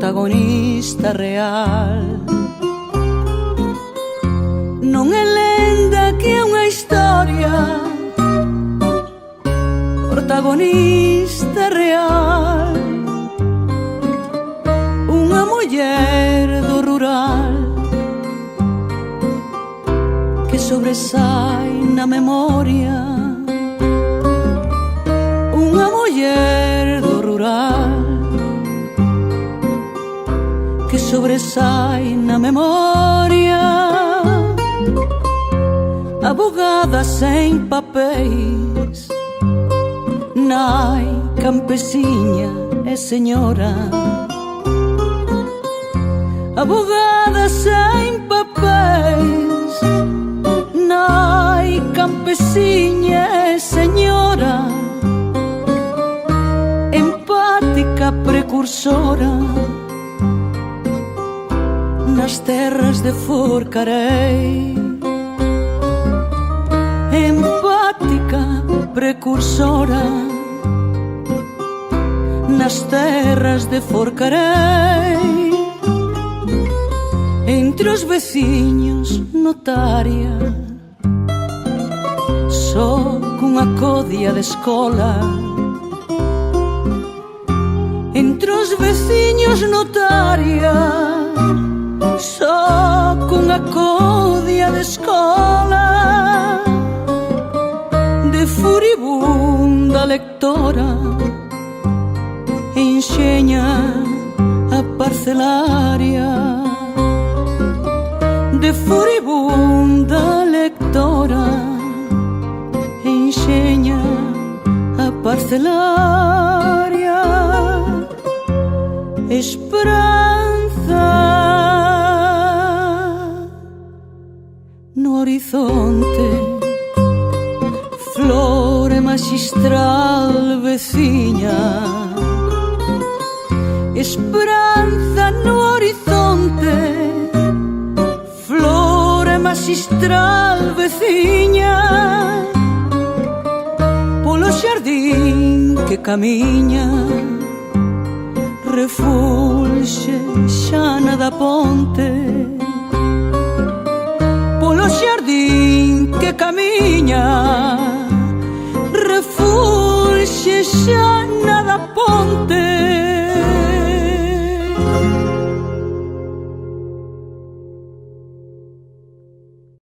protagonista real. Non é lenda que é unha historia, protagonista real. Unha muller do rural que sobresai na memoria. Unha muller do rural que sobresai na memoria. Abogada sen papéis, nai, campesiña e señora. Abogada sen papéis, nai, campesiña e señora. Empática precursora nas terras de Forcarei. Empática precursora nas terras de Forcarei. Entre os veciños notaria, só cunha codia de escola. Entre os veciños notaria, só cunha codia de escola. De furibunda lectora enxeña a parcelaria. De furibunda lectora enxeña a parcelaria. Esperanza no horizonte, flore magistral veciña. Esperanza no horizonte, flore magistral veciña. Polo xardín que camiña, refulxe xana da ponte. Polo xardín que camiña,